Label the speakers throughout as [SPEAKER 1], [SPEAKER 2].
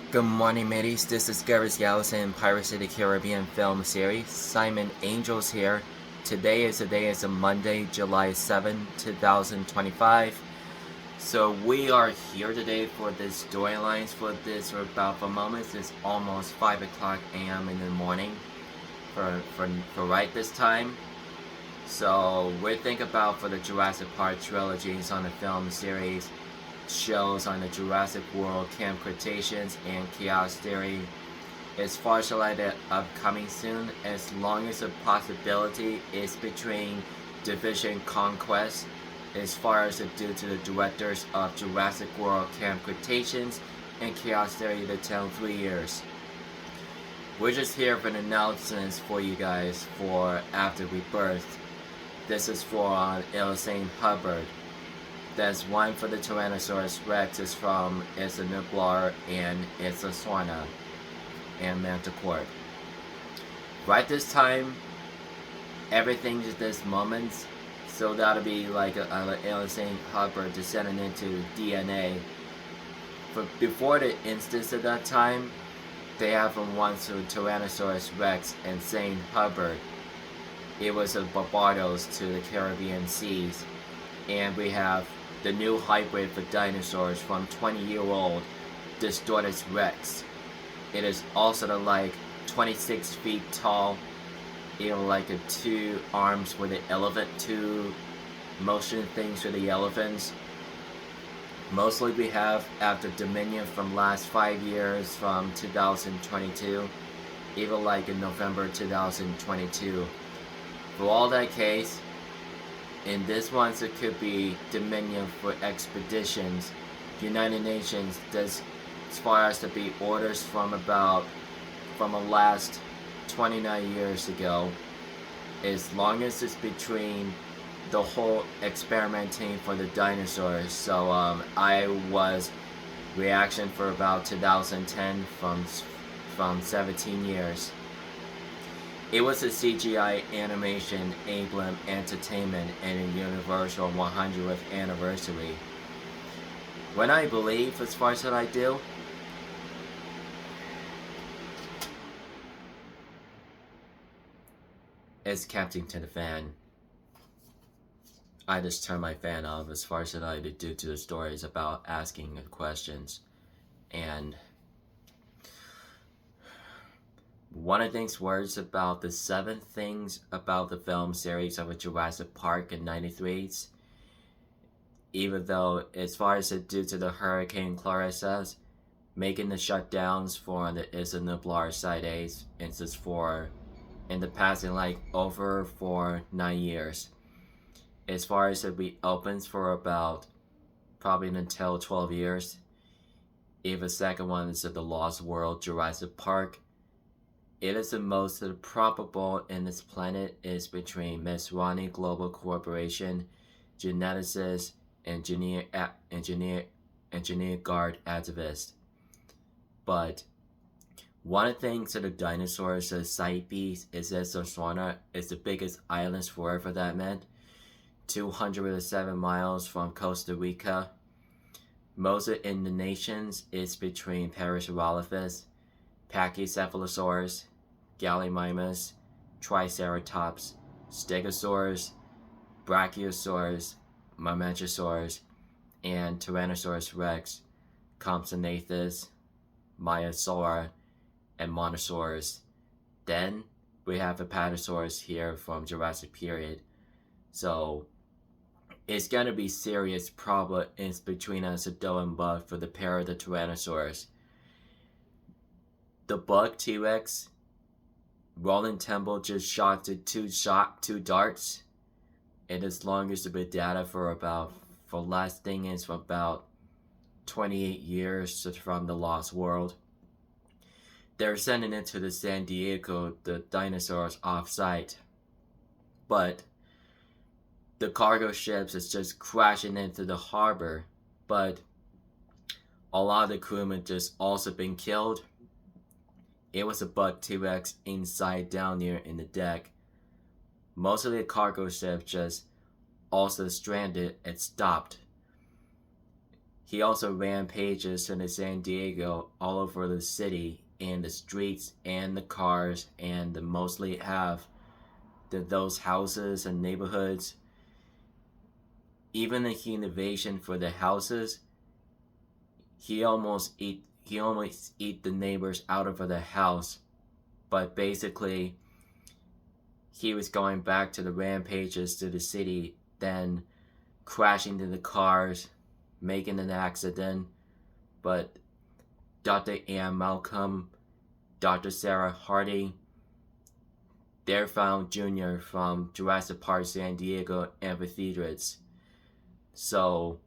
[SPEAKER 1] Good morning, mateys. This is Gareth Gallison in Pirates of the Caribbean film series. Simon Angels here. Today is a Monday, July 7, 2025. So we are here today for this storylines for this for about for moments. It's almost 5 o'clock a.m. in the morning for right this time. So we think about for the Jurassic Park trilogies on the film series, shows on the Jurassic World, Camp Cretaceous, and Chaos Theory. As far as like the upcoming soon, as long as the possibility is between Division Conquest, as far as due to the directors of Jurassic World, Camp Cretaceous, and Chaos Theory the 3 years. We're just here for the announcements for you guys for After Rebirth. This is for Elaine Hubbard. There's one for the Tyrannosaurus Rex is from It's a Nublar and It's a Swana and Manticore. Right this time, everything is this moment, so that'll be like a Elaine Hubbard descending into DNA. But before the instance of that time, they have from one to Tyrannosaurus Rex and St. Hubbard. It was a Barbados to the Caribbean seas. And we have the new hybrid for dinosaurs from 20-year-old Distortus Rex. It is also like 26 feet tall. You know, like a 2 arms with the elephant, 2 motion things for the elephants. Mostly we have after Dominion from last 5 years from 2022, even like in November 2022. For all that case, in this one, it could be Dominion for expeditions. United Nations does, as far as to be orders from the last 29 years ago. As long as it's between the whole experimenting for the dinosaurs. So I was reaction for about 2010 from 17 years. It was a CGI animation emblem entertainment and a Universal 100th anniversary. When I believe, as far as what I do, it's Captain to the fan. I just turn my fan off as far as what I do to the stories about asking questions. And one of the things words about the 7 things about the film series of Jurassic Park in 93's, even though as far as it due to the Hurricane Clarissa, making the shutdowns for the Isla side A's, and just for in the past in like over for 9 years. As far as it reopens for about probably until 12 years. If the second one is of the Lost World Jurassic Park, it is the most probable in this planet is between Mesrani Global Corporation, geneticist, engineer guard activist. But one of the things that the dinosaurs the site piece is that Soswana is the biggest island forever that meant 207 miles from Costa Rica. Most in the nations is between Parasaurolophus, Pachycephalosaurus, Gallimimus, Triceratops, Stegosaurus, Brachiosaurus, Myrmecosaurus, and Tyrannosaurus Rex, Compsognathus, Maiasaura, and Monosaurus. Then we have Apatosaurus here from Jurassic period. So it's gonna be serious problem is between us Doe and Bug for the pair of the Tyrannosaurus. The Bug T-Rex, Roland Temple just shot 2 darts, and as long as the bit data for last thing is for about 28 years from the Lost World. They're sending it to the San Diego, the dinosaurs off-site. But the cargo ships is just crashing into the harbor, but a lot of the crewmen just also been killed. It was a Bug T-Rex inside down there in the deck. Most of the cargo ships just also stranded and stopped. He also rampages in San Diego all over the city, in the streets and the cars, and mostly have those houses and neighborhoods. Even the innovation for the houses, he almost eat the neighbors out of the house, but basically he was going back to the rampages to the city, then crashing into the cars, making an accident. But Dr. Ann Malcolm, Dr. Sarah Hardy, they found Junior from Jurassic Park San Diego amphitheaters. So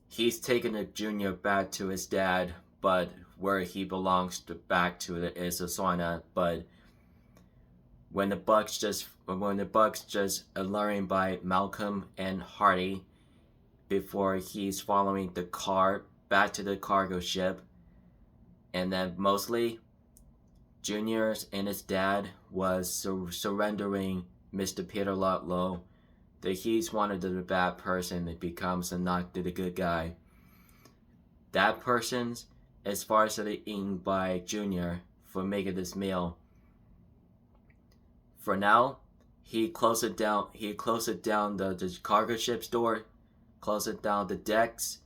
[SPEAKER 1] he's taken the Junior back to his dad, but where he belongs back to is the sauna. But when the Bucks just alluring by Malcolm and Hardy, before he's following the car back to the cargo ship, and then mostly Junior and his dad was surrendering Mr. Peter Ludlow, that he's one of the bad person that becomes not the good guy. That person's as far as the eaten by Junior for making this meal. For now, he closed it down. He closed it down the cargo ship's door, closed it down the decks,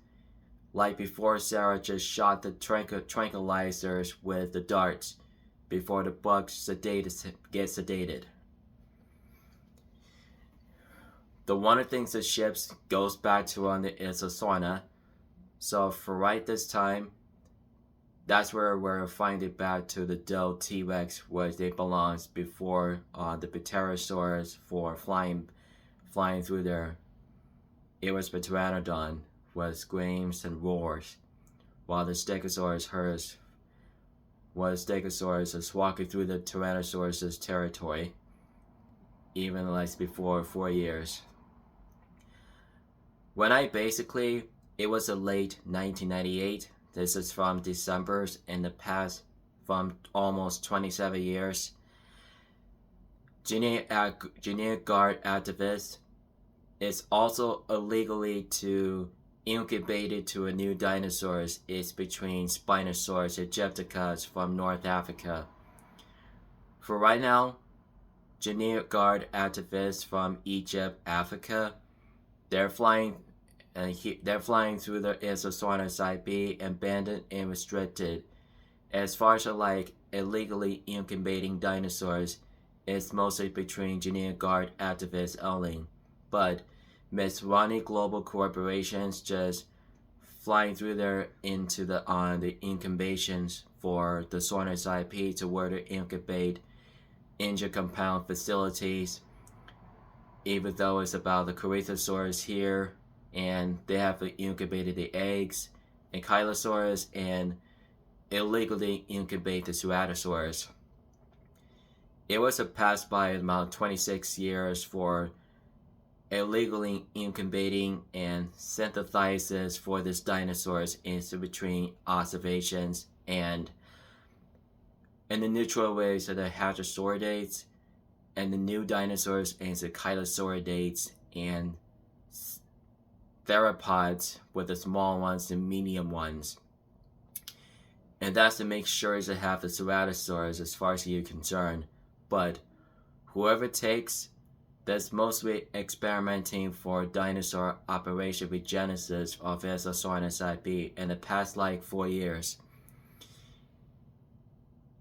[SPEAKER 1] like before Sarah just shot the tranquilizers with the darts before the Bucks get sedated. The one of the things the ships goes back to is a sauna. So for right this time, that's where we're finding back to the Doe T-Rex where they belongs before the Pterosaurs for flying through there. It was the Pteranodon with screams and roars, while the Stegosaurus is walking through the Tyrannosaurus' territory, even like before 4 years. It was a late 1998. This is from December in the past, from almost 27 years. Junior Guard activist is also illegally to incubated to a new dinosaurs is between Spinosaurus aegypticus from North Africa. For right now, Junior Guard activists from Egypt, Africa, they're flying through the Sauna Side B, abandoned and restricted. As far as illegally incubating dinosaurs, it's mostly between Junior Guard activists only. But Miss Ronnie Global Corporations just flying through there into the incubations for the Sauna IP to where to incubate intercompound facilities, even though it's about the Corythosaurus here, and they have incubated the eggs, and Kylosaurus, and illegally incubate the Ceratosaurus. It was a pass by about 26 years for illegally incubating and synthesizes for this dinosaurs into between observations and in the neutral ways of the Hadrosauridates and the new dinosaurs into Kylosauridates and theropods with the small ones and medium ones. And that's to make sure to have the Ceratosaurus as far as you're concerned. But whoever takes, that's mostly experimenting for dinosaur operation regenesis of Saurus IP in the past 4 years.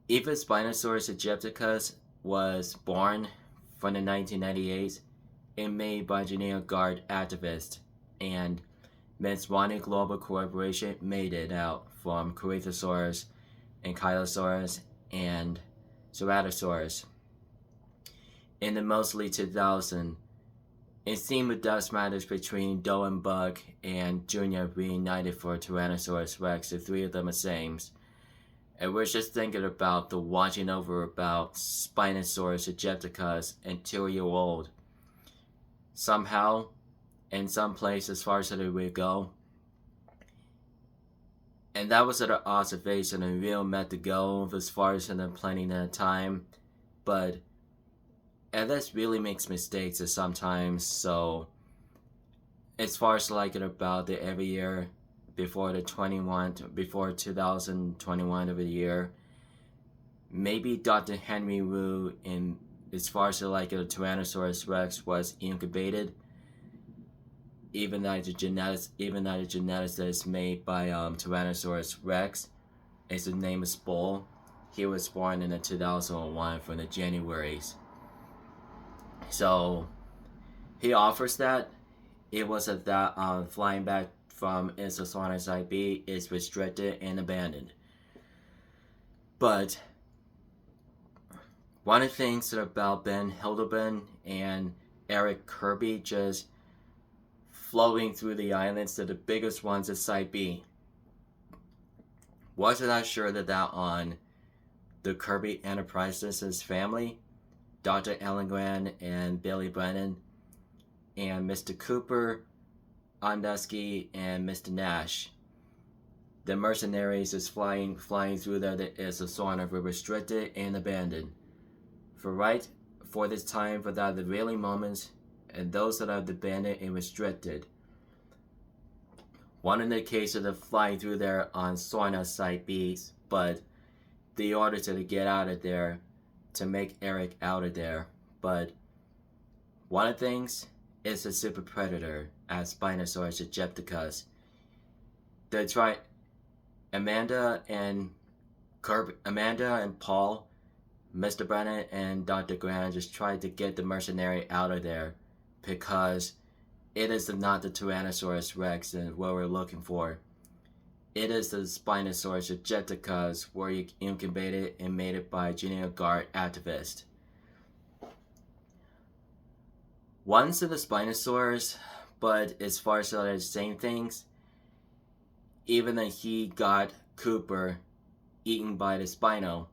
[SPEAKER 1] Even Spinosaurus aegypticus was born from the 1998 and made by Junior Guard activists, and Miss Ronnie Global Corporation made it out from Corythosaurus and Kylosaurus and Ceratosaurus. In the mostly 2000, it seemed it does matters between Doe and Buck and Junior reunited for Tyrannosaurus Rex, the three of them the same. And we're just thinking about the watching over about Spinosaurus aegypticus and 2-year-old. Somehow, in some place as far as we go. And that was an observation and real met to go as far as in the planning of time. But Ellis really makes mistakes sometimes, so as far as like it about the every year before 2021 of the year, maybe Dr. Henry Wu in as far as like a Tyrannosaurus Rex was incubated, even that the genetics that is made by Tyrannosaurus Rex is the name is Bull. He was born in the 2001 from the Januaries. So he offers that. It was that flying back from Isosaurus IB is restricted and abandoned. But one of the things about Ben Hildebrand and Eric Kirby just floating through the islands to the biggest ones at Site B. Wasn't I sure that on the Kirby Enterprises' family, Dr. Ellengren and Billy Brennan, and Mr. Cooper, Ondusky, and Mr. Nash. The mercenaries is flying through there that is a sort of restricted and abandoned. For this time, without the really moments, and those that are abandoned and restricted. One in the case of the flying through there on Sorna Site B, but the order to get out of there, to make Eric out of there. But one of the things is a super predator as Spinosaurus Egypticus. They try Amanda and Paul, Mr. Brennan and Dr. Grant just tried to get the mercenary out of there because it is not the Tyrannosaurus Rex and what we're looking for. It is the Spinosaurus Egypticus where you incubated and made it by Junior Guard activist. Once in the Spinosaurus, but as far as the same things, even though he got Cooper eaten by the Spino,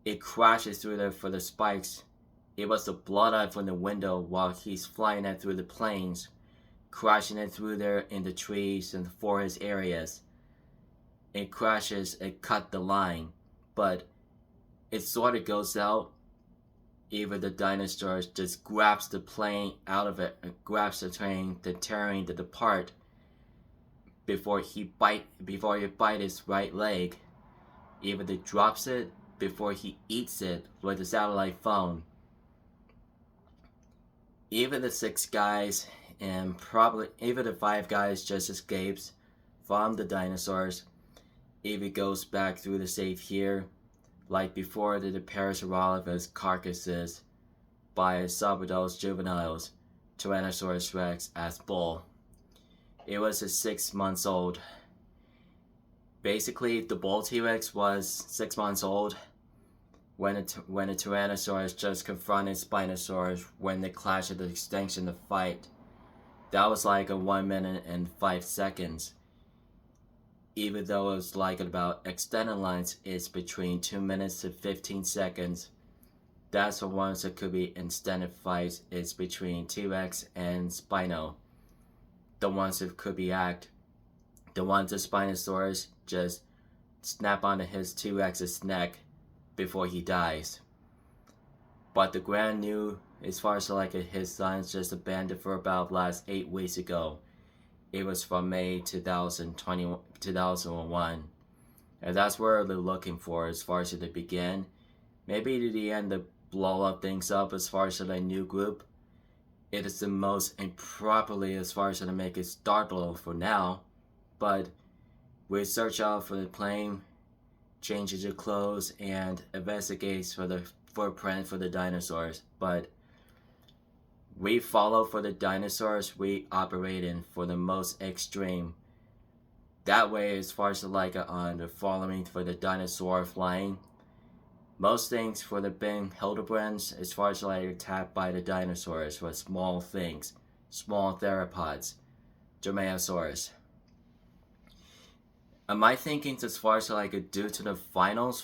[SPEAKER 1] it crashes through there for the spikes. It was the blood out from the window while he's flying it through the plains, crashing it through there in the trees and the forest areas. It crashes, it cut the line, but it sort of goes out. Even the dinosaur just grabs the plane out of it, grabs the train, tearing it apart before he bite his right leg. Even it drops it before he eats it with a satellite phone. Even the 6 guys and probably even the 5 guys just escapes from the dinosaurs. Even goes back through the safe here, like before the Parasaurolophus carcasses by Sabadell's juveniles, Tyrannosaurus Rex as Bull. It was 6 months old. Basically, the Bull T-Rex was 6 months old when the Tyrannosaurus just confronted Spinosaurus when they clashed at the extinction of fight. That was like a 1 minute and 5 seconds. Even though it was like about extended lines, it's between 2 minutes to 15 seconds. That's the ones that could be extended fights is between T-Rex and Spino. The ones that could be act. The ones that Spinosaurus just snap onto his T-Rex's neck before he dies. But the Grand knew as far as like his sons just abandoned for about last 8 weeks ago. It was from May 2001. And that's where they're looking for as far as they begin. Maybe to the end to blow up things up as far as the new group. It is the most improperly as far as to make it startable for now. But we search out for the plane, changes your clothes, and investigates for the footprint for the dinosaurs. But we follow for the dinosaurs we operate in for the most extreme. That way, as far as on the following for the dinosaur flying, most things for the Ben Hildebrands, as far as attacked by the dinosaurs, were small things, small theropods, Dromaeosaurus. My thinking as far as due to the final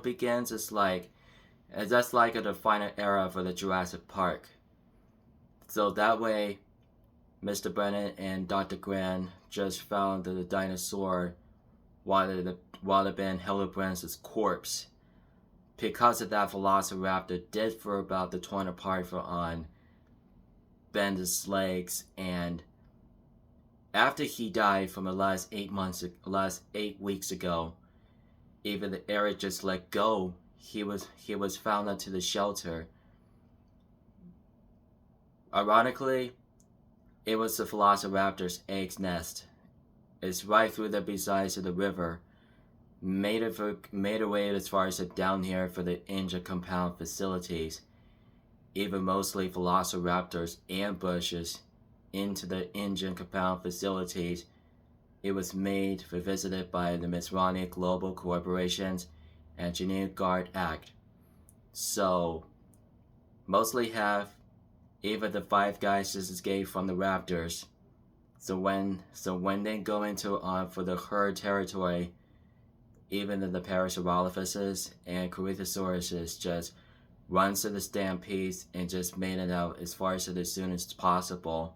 [SPEAKER 1] begins is that's the final era for the Jurassic Park. So that way, Mr. Brennan and Dr. Grant just found the dinosaur while the Ben Hildebrands' corpse. Because of that, Velociraptor did for about the torn apart on Ben's legs and After he died from the last 8 weeks ago, even Eric just let go. He was found into the shelter. Ironically, it was the Velociraptor's egg's nest. It's right through the besides of the river. Made a way as far as down here for the engine compound facilities. Even mostly Velociraptors ambushes into the engine compound facilities. It was made for visited by the Masrani Global Corporation's Engineer Guard Act. So, mostly have even the five guys just escaped from the raptors. So when they go into for the herd territory, even the Parasaurolophuses and Corythosauruses just runs to the stampedes and just made it out as far as soon as possible.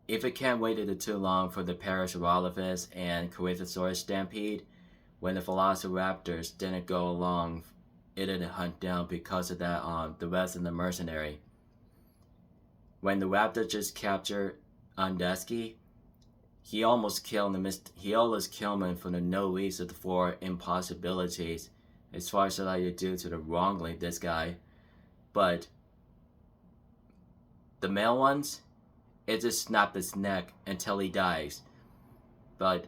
[SPEAKER 1] If it can't wait too long for the Parasaurolophus and Corythosaurus stampede, when the Velociraptors didn't go along, it didn't hunt down because of that the rest of the mercenary. When the raptor just captured Andesky, he almost killed him for the no reason for impossibilities, as far as that you do to the wrongly this guy. But the male ones, it just snapped his neck until he dies. But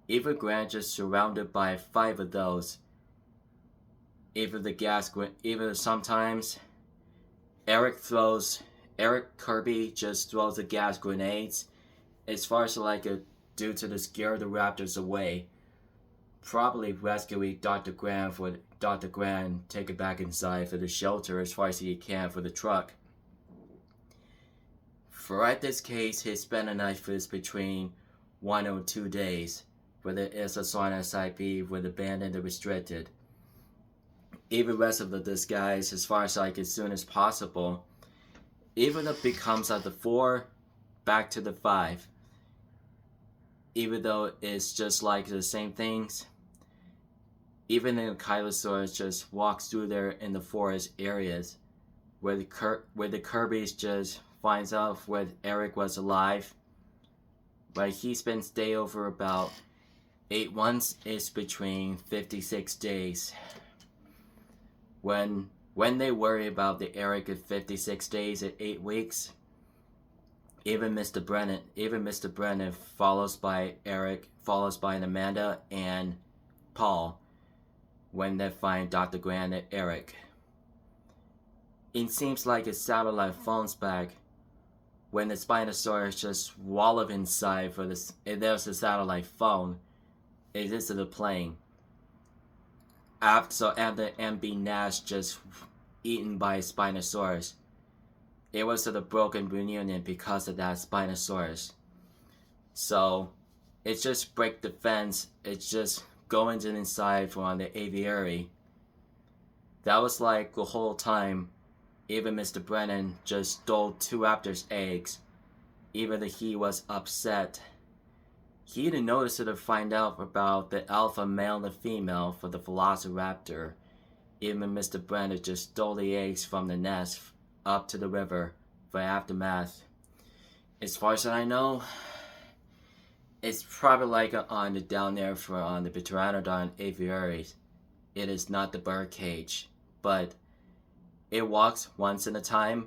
[SPEAKER 1] even Grant just surrounded by 5 of those. Even sometimes Eric Kirby just throws the gas grenades as far as due to the scare the raptors away. Probably rescuing Dr. Grant take it back inside for the shelter as far as he can for the truck. For at this case, he spent a night for between 1 or 2 days, where the SSRNSIP would abandon the restricted. Even rest of the disguise as far as as soon as possible. Even it becomes at the 4, back to the 5. Even though it's just like the same things. Even the Kylosaurus just walks through there in the forest areas, where the Kirby's just finds out where Eric was alive. But he's been stay over about 8 months. It's between 56 days. When they worry about the Eric at 56 days at 8 weeks, even Mr. Brennan follows by Amanda and Paul when they find Dr. Grant and Eric. It seems like his satellite phone's back when the Spinosaurus just wallowed inside for this. And there's the satellite phone. It is the plane. After MB Nash just eaten by a Spinosaurus. It was the broken reunion because of that Spinosaurus. So, it just break the fence. It's just going inside from the aviary. That was like the whole time. Even Mr. Brennan just stole 2 raptors' eggs. Even though he was upset. He didn't notice it to find out about the alpha male and the female for the Velociraptor. Even Mr. Brennan just stole the eggs from the nest up to the river for aftermath. As far as I know, it's probably like on the down there for on the Pteranodon aviaries. It is not the bird cage, but it walks once in a time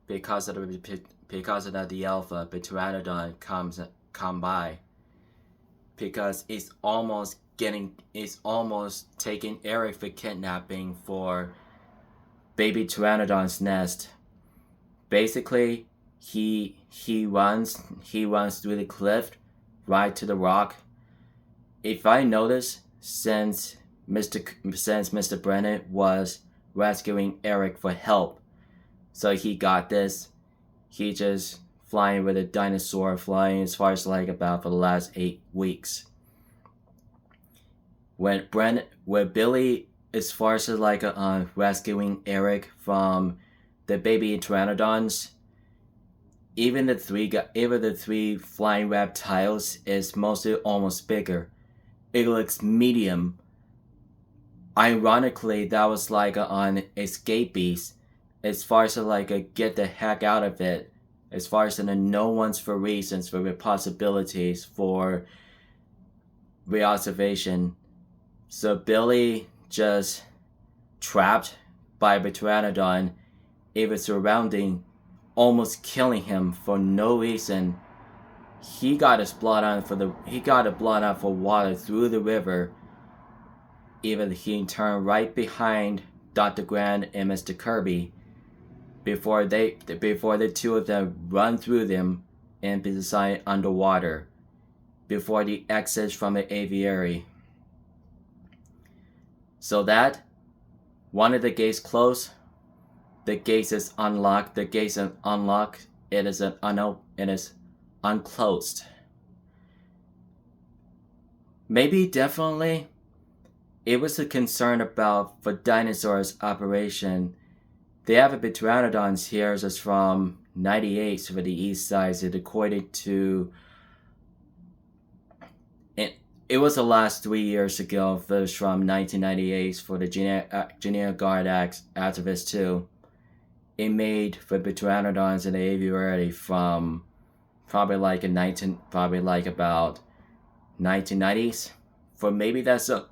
[SPEAKER 1] because of the alpha Pteranodon come by. Because it's almost taking Eric for kidnapping for baby Pteranodon's nest. Basically, he runs through the cliff right to the rock. If I notice, since Mr. Brennan was rescuing Eric for help, so he got this. He just flying with a dinosaur, flying as far as about for the last 8 weeks. When Billy, as far as rescuing Eric from the baby Pteranodons, even the 3 flying reptiles is mostly almost bigger. It looks medium. Ironically, that was on escapees, as far as get the heck out of it. as far as the no one's for reasons, for possibilities, for reobservation. So Billy just trapped by a pteranodon, even surrounding, almost killing him for no reason. He got his blood on for water through the river. Even he turned right behind Dr. Grant and Mr. Kirby before the two of them run through them and beside underwater before the exit from the aviary. So that one of the gates closed, the gate is unlocked. The gate is unlocked. It is unclosed. Maybe definitely it was a concern about for dinosaurs operation. They have a pteranodons here just from 98 for the east side. It equated to, it was the last 3 years ago. It was from 1998 for the Geneva Guard activist too. It made for pteranodons in the aviary from probably about 1990s. For maybe that's a.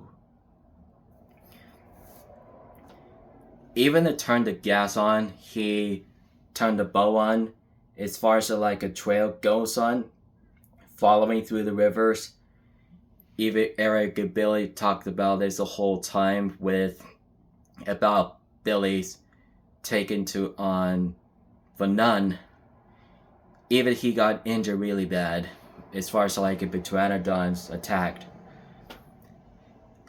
[SPEAKER 1] Even to turn the gas on, he turned the bow on. As far as a trail goes on, following through the rivers. Even Eric and Billy talked about this the whole time about Billy's taken to on for none. Even he got injured really bad as far as a pteranodons attacked.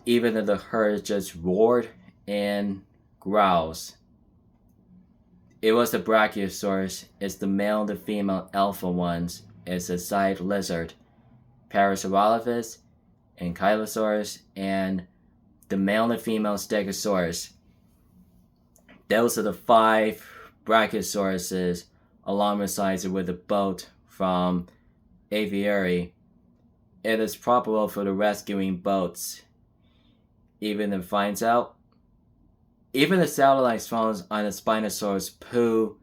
[SPEAKER 1] Even the herd just roared and growls. It was the Brachiosaurus. It's the male and the female alpha ones. It's a side lizard, Parasaurolophus, and Ankylosaurus, and the male and the female Stegosaurus. Those are the 5 Brachiosauruses alongside with a boat from aviary. It is probable for the rescuing boats. Even the satellite phones on the Spinosaurus poo,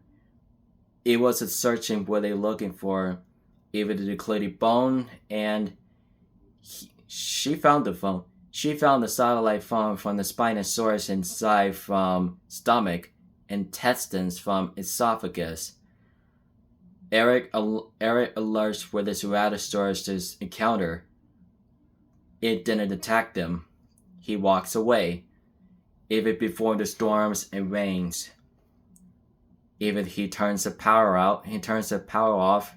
[SPEAKER 1] it was a searching what they're looking for. Even the decluded bone, and she found the phone. She found the satellite phone from the Spinosaurus inside from stomach, intestines from esophagus. Eric alerts with the Ceratosaurus encounter. It didn't attack them. He walks away, even before the storms and rains. Even he turns the power off.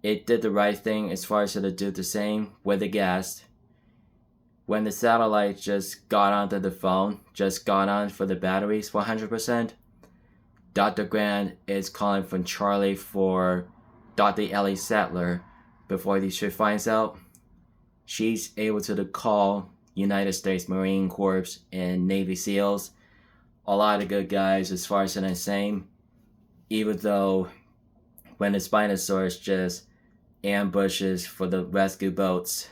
[SPEAKER 1] It did the right thing as far as it did the same with the gas. When the satellite just got onto the phone, just got on for the batteries 100%, Dr. Grant is calling from Charlie for Dr. Ellie Sattler. Before she finds out, she's able to call United States Marine Corps and Navy SEALs. A lot of good guys as far as I'm saying. Even though when the Spinosaurus just ambushes for the rescue boats,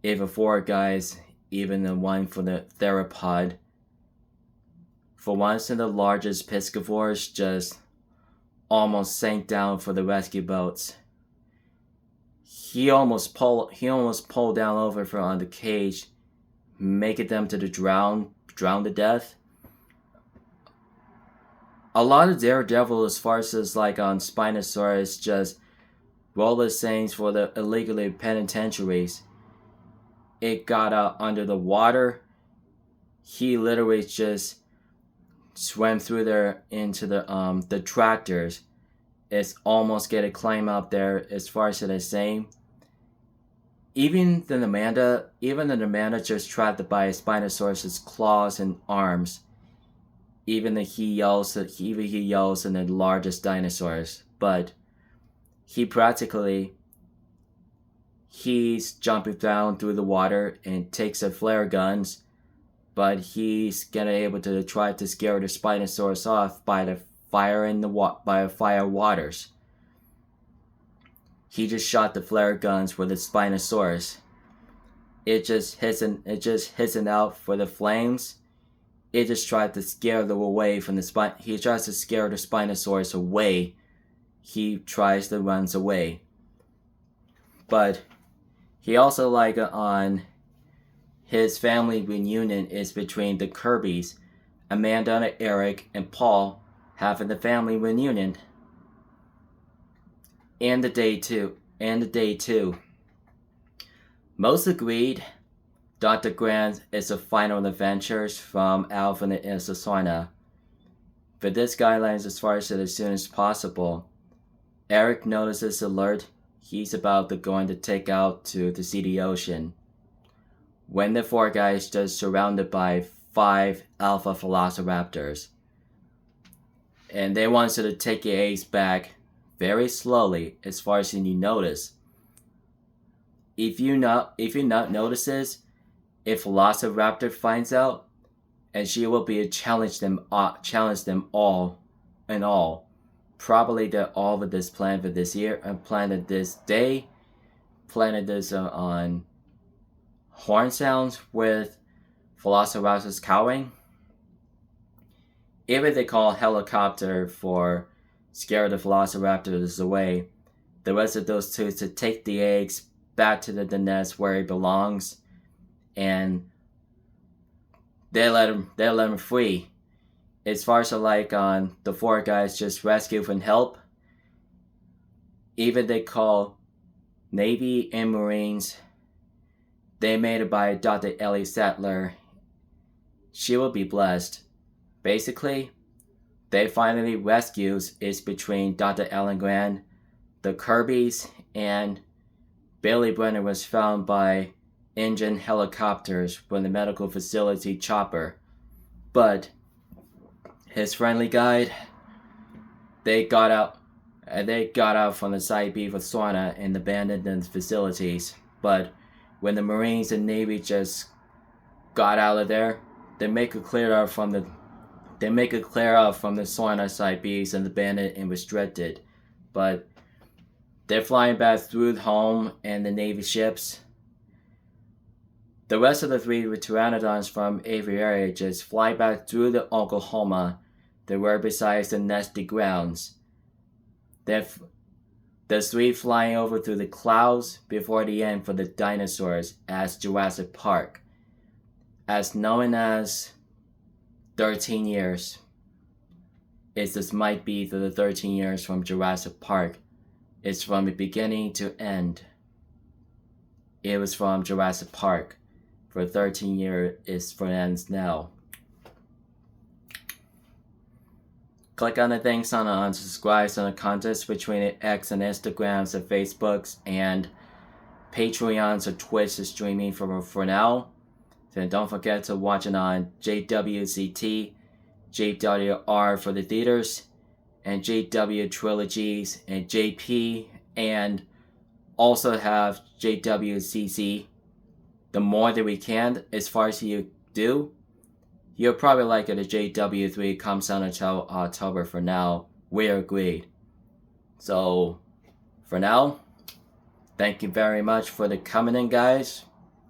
[SPEAKER 1] even 4 guys, even the one for the theropod. For once in the largest piscivores just almost sank down for the rescue boats. He almost pulled down over on the cage, making them to drown to death. A lot of Daredevil as far as on Spinosaurus just roller things for the illegally penitentiaries. It got out under the water. He literally just swam through there into the tractors. It's almost get a climb up there as far as the same. Even the Amanda just trapped by Spinosaurus' claws and arms. Even he yells in the largest dinosaurs, but he's jumping down through the water and takes the flare guns, but he's gonna able to try to scare the Spinosaurus off by the fire waters. He just shot the flare guns with the Spinosaurus. It just hissing out for the flames. It just tried to scare them away from the spine. He tries to scare the Spinosaurus away. he tries to runs away. But he also like on his family reunion is between the Kirbys, Amanda, Eric, and Paul having the family reunion. And the day two. Most agreed Dr. Grant is the final adventures from Alvin and Susanna. But this guidelines as far as soon as possible. Eric notices alert he's about to going to take out to see the ocean. When the four guys just surrounded by 5 alpha velociraptors. And they want you to take your eggs back very slowly as far as you notice. If you not notice this, if Velociraptor finds out, and she will be challenge them all in all. Probably they're all with this plan for this year and planned this day, planned this on horn sounds with Velociraptors cowing. Even they call helicopter for scare the Velociraptors away, the rest of those two to take the eggs back to the nest where it belongs, and they let him free. As far as like on the 4 guys just rescue and help, even they call Navy and Marines. They made it by Dr. Ellie Sattler. She will be blessed. Basically, they finally rescues is between Dr. Ellen Grant, the Kirbys, and Billy Brenner was found by engine helicopters from the medical facility chopper. But his friendly guide, they got out from the side B with sauna and abandoned the facilities. But when the Marines and Navy just got out of there, they make it clear out from the sauna side Bs and abandoned and restricted. But they're flying back through home and the Navy ships. The rest of the 3 pteranodons from Avery area just fly back through the Oklahoma. They were besides the nested grounds. The 3 flying over through the clouds before the end for the dinosaurs as Jurassic Park. As known as 13 years. This might be the 13 years from Jurassic Park. It's from the beginning to end. It was from Jurassic Park. For 13 years, it's for ends now. Click on the things on unsubscribe on the contest between X and Instagrams and Facebooks and Patreons or Twitch is streaming for now. Then don't forget to watch it on JWCT, JWR for the theaters, and JW Trilogies and JP, and also have JWCC. The more that we can, as far as you do, you'll probably like it. The JW3 comes out until October for now. We're agreed. So, for now, thank you very much for the coming in, guys.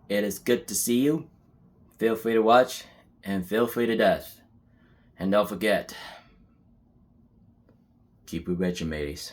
[SPEAKER 1] It is good to see you. Feel free to watch, and feel free to death. And don't forget, keep it rich, mateys.